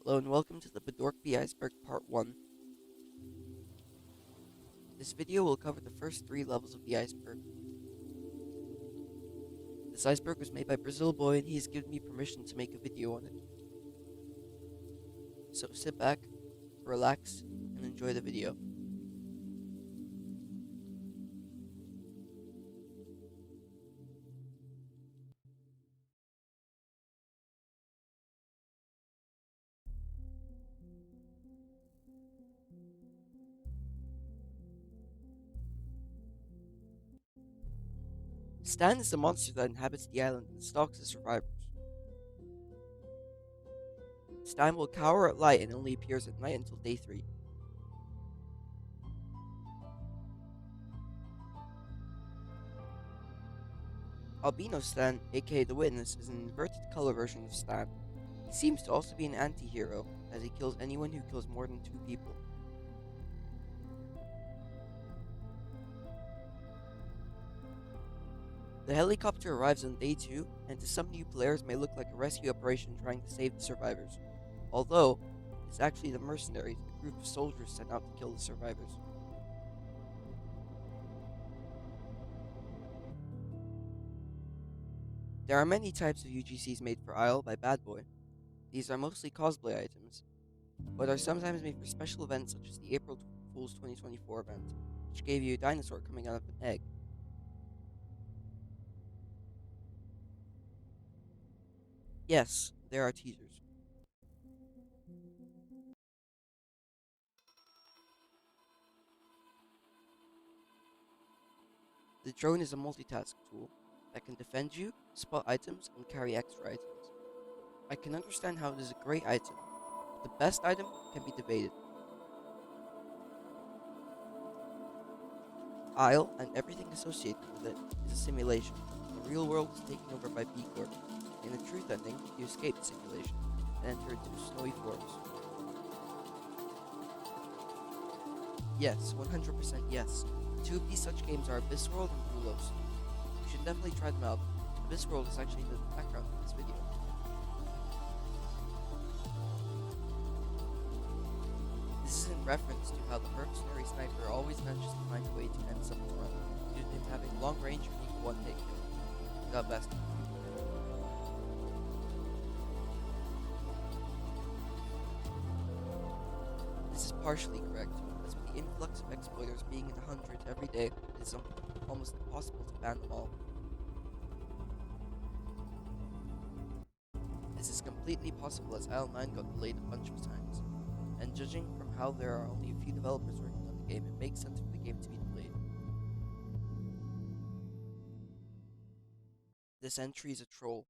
Hello and welcome to the Badorkbee Iceberg Part 1. This video will cover the first 3 levels of the iceberg. This iceberg was made by Brazil Boy and he has given me permission to make a video on it. So sit back, relax, and enjoy the video. Stan is the monster that inhabits the island and stalks the survivors. Stan will cower at light and only appears at night until day 3. Albino Stan, aka the Witness, is an inverted color version of Stan. He seems to also be an anti-hero, as he kills anyone who kills more than 2 people. The helicopter arrives on day 2, and to some new players may look like a rescue operation trying to save the survivors, although it's actually the mercenaries, a group of soldiers sent out to kill the survivors. There are many types of UGCs made for Isle by Bad Boy. These are mostly cosplay items, but are sometimes made for special events such as the April Fool's 2024 event, which gave you a dinosaur coming out of an egg. Yes, there are teasers. The drone is a multitask tool that can defend you, spot items, and carry extra items. I can understand how it is a great item, but the best item can be debated. Isle and everything associated with it is a simulation. The real world is taken over by B Corp. In the truth ending, you escape the simulation and enter into snowy forest. Yes, 100% yes. 2 of these such games are Abyss World and Brulos. You should definitely try them out. Abyss World is actually the background of this video. This is in reference to how the mercenary sniper always manages to find a way to end someone run, due to him having long range and equal one hit kill. God bless him. This is partially correct, as with the influx of exploiters being in the hundreds every day, it is almost impossible to ban them all. This is completely possible as Isle 9 got delayed a bunch of times, and judging from how there are only a few developers working on the game, it makes sense for the game to be delayed. This entry is a troll.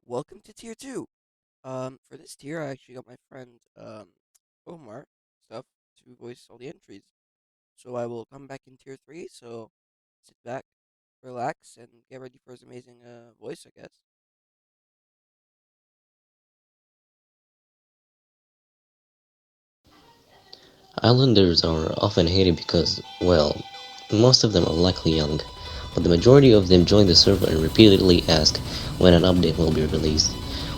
Welcome to tier 2. For this tier, I actually got my friend, Omar, stuff, to voice all the entries. So I will come back in tier 3, so sit back, relax, and get ready for his amazing, voice, I guess. Islanders are often hated because, well, most of them are likely young, but the majority of them join the server and repeatedly ask when an update will be released,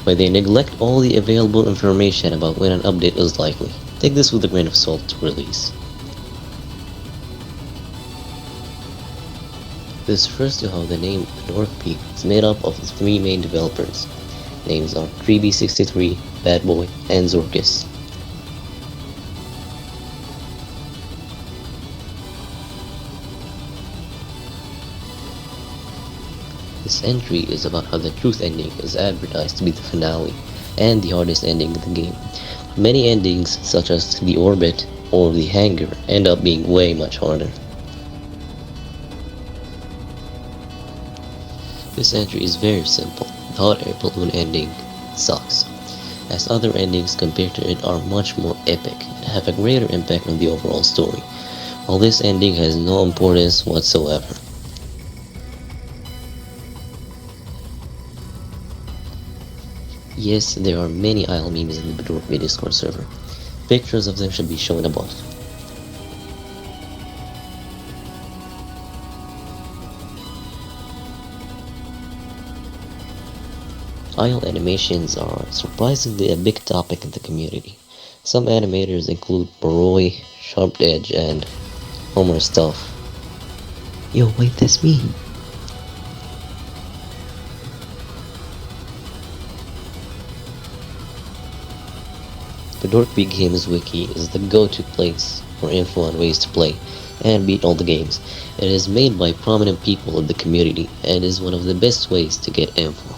where they neglect all the available information about when an update is likely. Take this with a grain of salt to release. This refers to how the name Badorkbee is made up of the 3 main developers. Names are 3B63, Bad Boy, and Zorkis. This entry is about how the truth ending is advertised to be the finale and the hardest ending in the game. Many endings, such as the orbit or the hangar, end up being way much harder. This entry is very simple. The hot air balloon ending sucks, as other endings compared to it are much more epic and have a greater impact on the overall story, while this ending has no importance whatsoever. Yes, there are many Isle memes in the Badorkbee Discord server. Pictures of them should be shown above. Idle animations are surprisingly a big topic in the community. Some animators include Moroi, Sharp Edge, and Homer Stuff. Yo, wait, that's me! Badorkbee Games Wiki is the go-to place for info on ways to play and beat all the games. It is made by prominent people in the community and is one of the best ways to get info.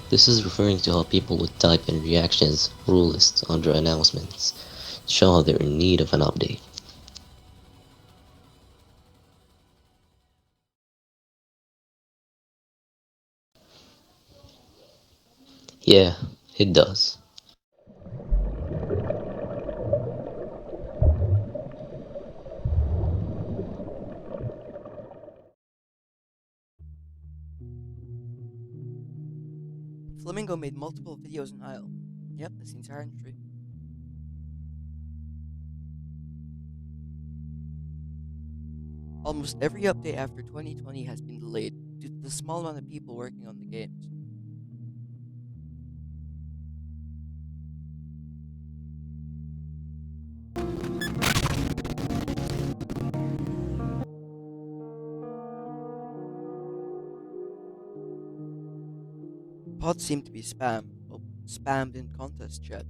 This is referring to how people would type in reactions, rule lists under announcements, to show how they're in need of an update. Yeah, it does. Flamingo made multiple videos in Isle. Yep, that's the entire entry. Almost every update after 2020 has been delayed due to the small amount of people working on the games. Pods seem to be spam. Well, spammed in contest chat.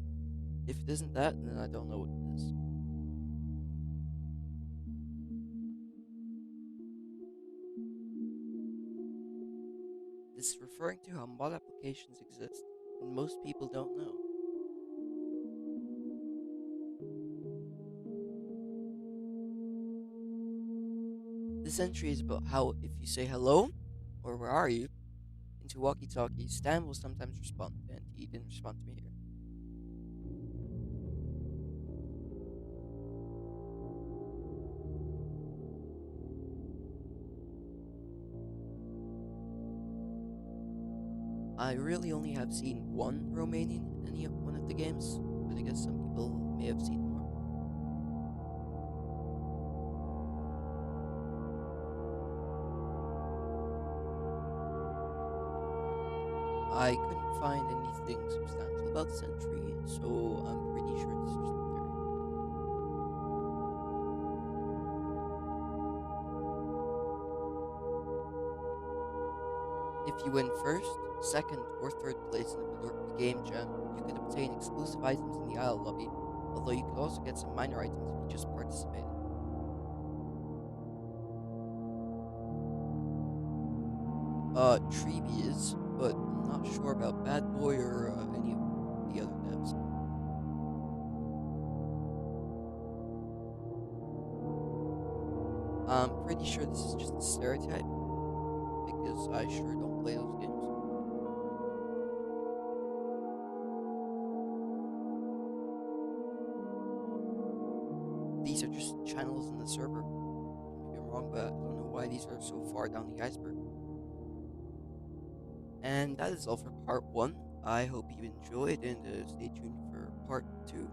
If it isn't that, then I don't know what it is. This is referring to how mod applications exist, and most people don't know. This entry is about how if you say hello, or where are you, into walkie-talkie, Stan will sometimes respond, and he didn't respond to me here. I really only have seen one Romanian in any one of the games, but I guess some people may have seen more. I couldn't find anything substantial about this entry, so I'm pretty sure this is just a theory. If you win first, second, or third place in the Badorkbee Game Jam, you could obtain exclusive items in the Isle lobby, although you could also get some minor items if you just participated. Treeby is, but I'm not sure about Bad Boy or any of the other devs. I'm pretty sure this is just a stereotype, because I sure don't play those games. These are just channels in the server. Maybe I'm wrong, but I don't know why these are so far down the iceberg. And that is all for part 1. I hope you enjoyed, and stay tuned for part 2.